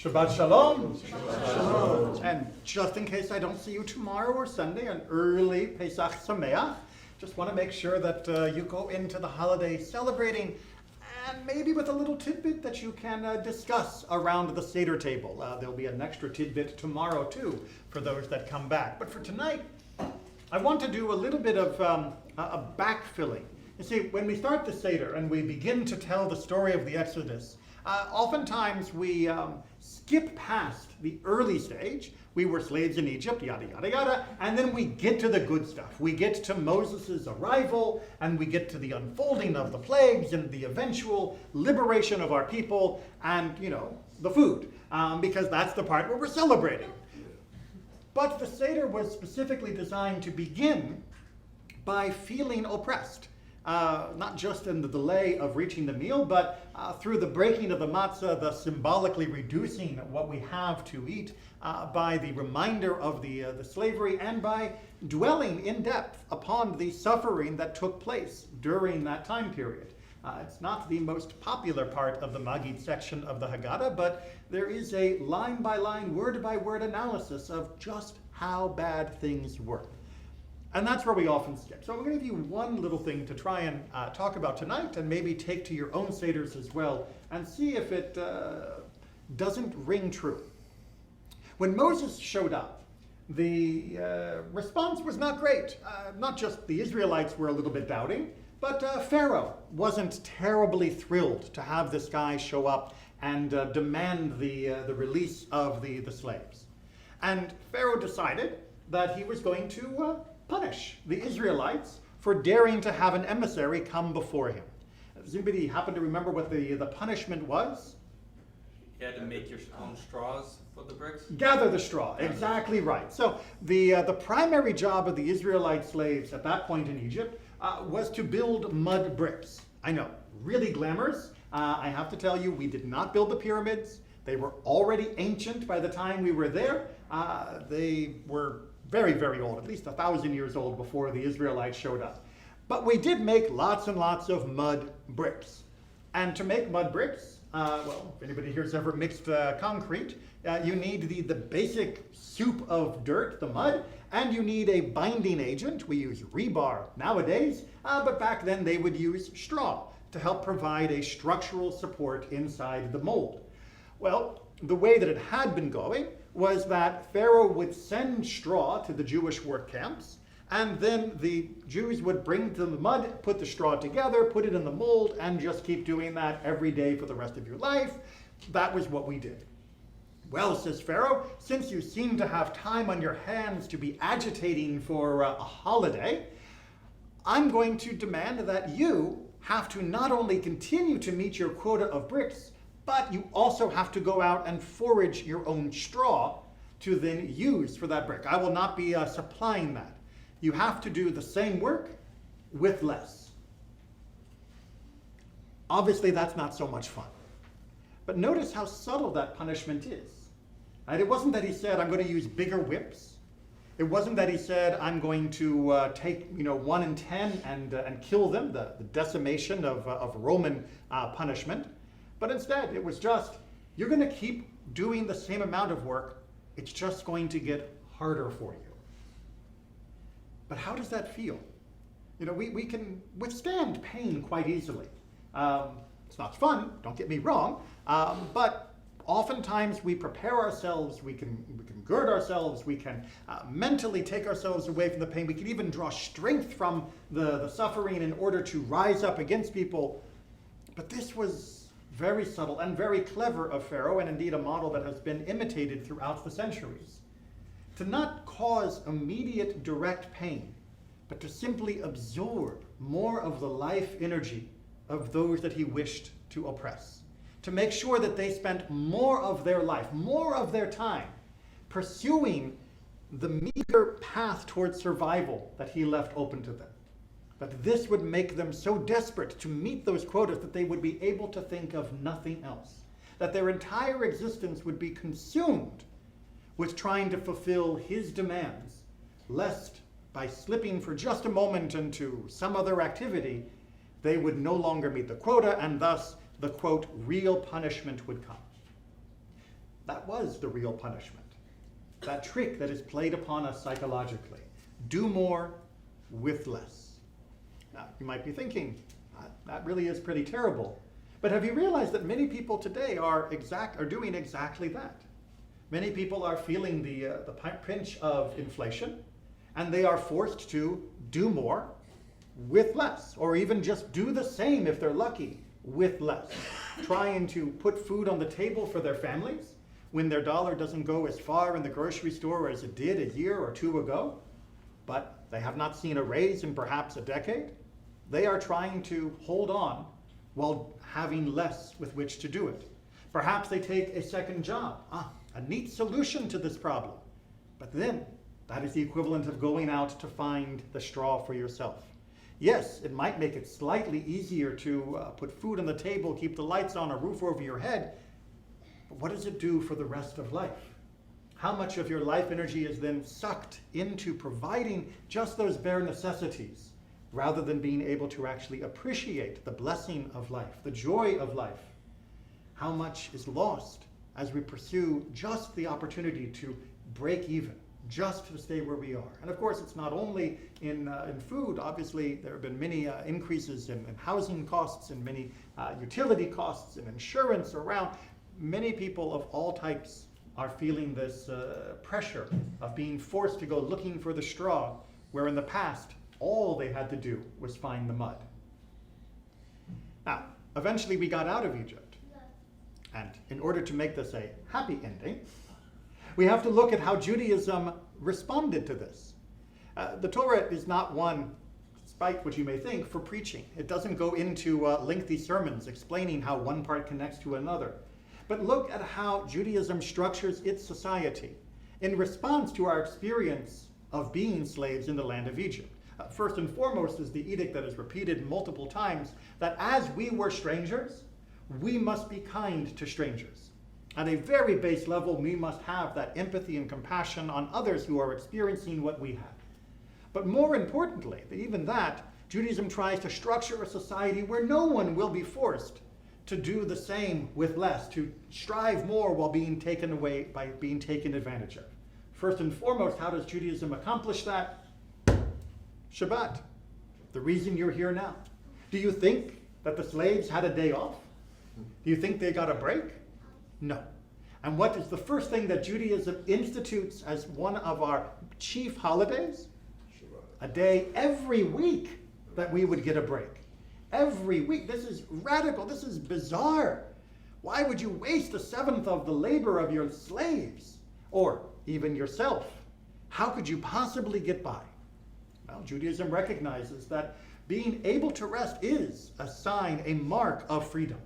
Shabbat Shalom. Shabbat Shalom. And just in case I don't see you tomorrow or Sunday, an early Pesach Sameach, just want to make sure that you go into the holiday celebrating and maybe with a little tidbit that you can discuss around the Seder table. There'll be an extra tidbit tomorrow too for those that come back. But for tonight, I want to do a little bit of a backfilling. You see, when we start the Seder and we begin to tell the story of the Exodus, oftentimes we skip past the early stage. We were slaves in Egypt, yada, yada, yada, and then we get to the good stuff. We get to Moses' arrival, and we get to the unfolding of the plagues and the eventual liberation of our people and, the food, because that's the part where we're celebrating. But the Seder was specifically designed to begin by feeling oppressed. Not just in the delay of reaching the meal, but through the breaking of the matzah, the symbolically reducing what we have to eat, by the reminder of the slavery, and by dwelling in depth upon the suffering that took place during that time period. It's not the most popular part of the Maggid section of the Haggadah, but there is a line-by-line, word-by-word analysis of just how bad things were. And that's where we often skip. So I'm going to give you one little thing to try and talk about tonight, and maybe take to your own Seders as well, and see if it doesn't ring true. When Moses showed up, the response was not great. Not just the Israelites were a little bit doubting, but Pharaoh wasn't terribly thrilled to have this guy show up and demand the release of the slaves. And Pharaoh decided that he was going to punish the Israelites for daring to have an emissary come before him. Does anybody happen to remember what the punishment was? You had to make your own straws for the bricks? Gather the straw, exactly right. So the primary job of the Israelite slaves at that point in Egypt was to build mud bricks. I know, really glamorous. I have to tell you, we did not build the pyramids. They were already ancient by the time we were there. They were very, very old, at least 1,000 years old before the Israelites showed up. But we did make lots and lots of mud bricks. And to make mud bricks, if anybody here's ever mixed concrete, you need the basic soup of dirt, the mud, and you need a binding agent. We use rebar nowadays, but back then they would use straw to help provide a structural support inside the mold. Well, the way that it had been going was that Pharaoh would send straw to the Jewish work camps, and then the Jews would bring the mud, put the straw together, put it in the mold, and just keep doing that every day for the rest of your life. That was what we did. Well, says Pharaoh, since you seem to have time on your hands to be agitating for a holiday, I'm going to demand that you have to not only continue to meet your quota of bricks, but you also have to go out and forage your own straw to then use for that brick. I will not be supplying that. You have to do the same work with less. Obviously, that's not so much fun. But notice how subtle that punishment is. Right? It wasn't that he said, I'm going to use bigger whips. It wasn't that he said, I'm going to take 1 in 10 and kill them, the decimation of Roman punishment. But instead, it was just, you're going to keep doing the same amount of work. It's just going to get harder for you. But how does that feel? We can withstand pain quite easily. It's not fun, don't get me wrong, but oftentimes we prepare ourselves, we can gird ourselves, we can mentally take ourselves away from the pain. We can even draw strength from the suffering in order to rise up against people. But this was very subtle and very clever of Pharaoh, and indeed a model that has been imitated throughout the centuries. To not cause immediate direct pain, but to simply absorb more of the life energy of those that he wished to oppress. To make sure that they spent more of their life, more of their time, pursuing the meager path towards survival that he left open to them. But this would make them so desperate to meet those quotas that they would be able to think of nothing else. That their entire existence would be consumed with trying to fulfill his demands, lest by slipping for just a moment into some other activity, they would no longer meet the quota, and thus the, quote, real punishment would come. That was the real punishment. That trick that is played upon us psychologically. Do more with less. Now, you might be thinking, that really is pretty terrible. But have you realized that many people today are doing exactly that? Many people are feeling the pinch of inflation, and they are forced to do more with less, or even just do the same if they're lucky with less. Trying to put food on the table for their families when their dollar doesn't go as far in the grocery store as it did a year or two ago, but they have not seen a raise in perhaps a decade. They are trying to hold on while having less with which to do it. Perhaps they take a second job. A neat solution to this problem. But then, that is the equivalent of going out to find the straw for yourself. Yes, it might make it slightly easier to put food on the table, keep the lights on, a roof over your head, but what does it do for the rest of life? How much of your life energy is then sucked into providing just those bare necessities, rather than being able to actually appreciate the blessing of life, the joy of life? How much is lost as we pursue just the opportunity to break even, just to stay where we are? And of course, it's not only in food. Obviously, there have been many increases in housing costs and many utility costs and insurance around. Many people of all types are feeling this pressure of being forced to go looking for the straw, where in the past, all they had to do was find the mud. Now, eventually we got out of Egypt. And in order to make this a happy ending, we have to look at how Judaism responded to this. The Torah is not one, despite what you may think, for preaching. It doesn't go into lengthy sermons explaining how one part connects to another. But look at how Judaism structures its society in response to our experience of being slaves in the land of Egypt. First and foremost is the edict that is repeated multiple times, that as we were strangers, we must be kind to strangers. At a very base level, we must have that empathy and compassion on others who are experiencing what we have. But more importantly, even that, Judaism tries to structure a society where no one will be forced to do the same with less, to strive more while being taken away by being taken advantage of. First and foremost, how does Judaism accomplish that? Shabbat, the reason you're here now. Do you think that the slaves had a day off? Do you think they got a break? No. And what is the first thing that Judaism institutes as one of our chief holidays? A day every week that we would get a break. Every week. This is radical. This is bizarre. Why would you waste a seventh of the labor of your slaves? Or even yourself? How could you possibly get by? Well, Judaism recognizes that being able to rest is a sign, a mark of freedom.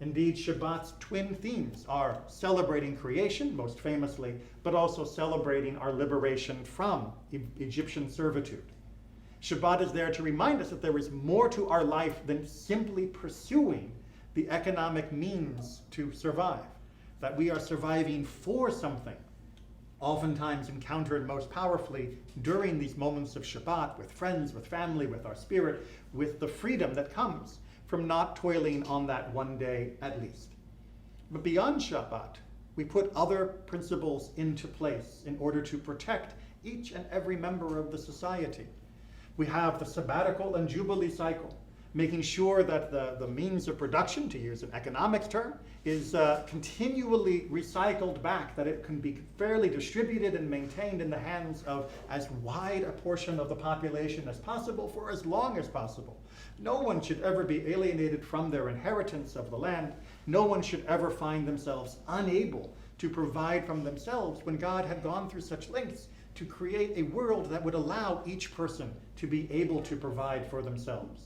Indeed, Shabbat's twin themes are celebrating creation, most famously, but also celebrating our liberation from Egyptian servitude. Shabbat is there to remind us that there is more to our life than simply pursuing the economic means to survive, that we are surviving for something, oftentimes encountered most powerfully during these moments of Shabbat, with friends, with family, with our spirit, with the freedom that comes from not toiling on that one day at least. But beyond Shabbat, we put other principles into place in order to protect each and every member of the society. We have the sabbatical and jubilee cycle, making sure that the means of production, to use an economics term, is continually recycled back, that it can be fairly distributed and maintained in the hands of as wide a portion of the population as possible for as long as possible. No one should ever be alienated from their inheritance of the land. No one should ever find themselves unable to provide from themselves when God had gone through such lengths to create a world that would allow each person to be able to provide for themselves.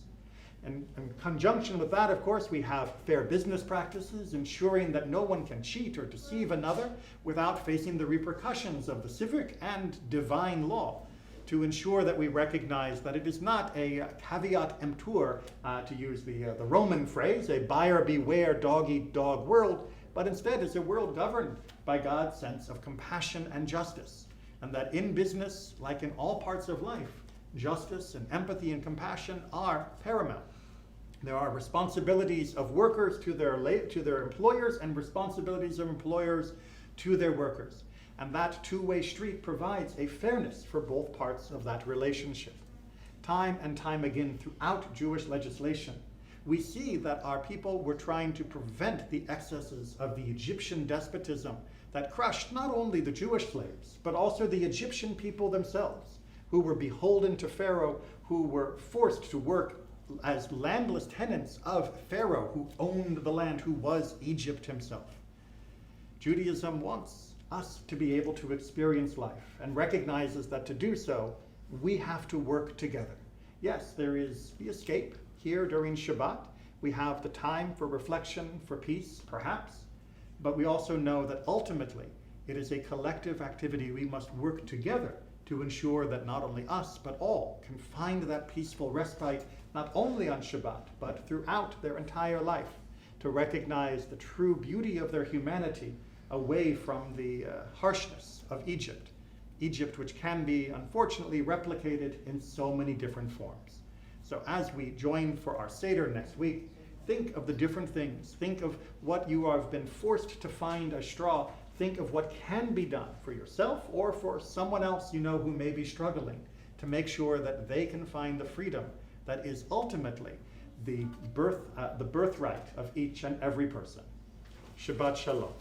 And in conjunction with that, of course, we have fair business practices, ensuring that no one can cheat or deceive another without facing the repercussions of the civic and divine law, to ensure that we recognize that it is not a caveat emptor, to use the Roman phrase, a buyer beware, dog-eat-dog world, but instead is a world governed by God's sense of compassion and justice. And that in business, like in all parts of life, justice and empathy and compassion are paramount. There are responsibilities of workers to their employers and responsibilities of employers to their workers. And that two-way street provides a fairness for both parts of that relationship. Time and time again throughout Jewish legislation, we see that our people were trying to prevent the excesses of the Egyptian despotism that crushed not only the Jewish slaves, but also the Egyptian people themselves, who were beholden to Pharaoh, who were forced to work as landless tenants of Pharaoh, who owned the land, who was Egypt himself. Judaism wants us to be able to experience life and recognizes that to do so, we have to work together. Yes, there is the escape here during Shabbat. We have the time for reflection, for peace, perhaps, but we also know that ultimately it is a collective activity. We must work together to ensure that not only us, but all can find that peaceful respite, not only on Shabbat, but throughout their entire life, to recognize the true beauty of their humanity away from the harshness of Egypt. Egypt, which can be unfortunately replicated in so many different forms. So as we join for our Seder next week, think of the different things. Think of what you have been forced to find as straw. Think of what can be done for yourself or for someone else you know who may be struggling, to make sure that they can find the freedom that is ultimately the birthright of each and every person. Shabbat Shalom.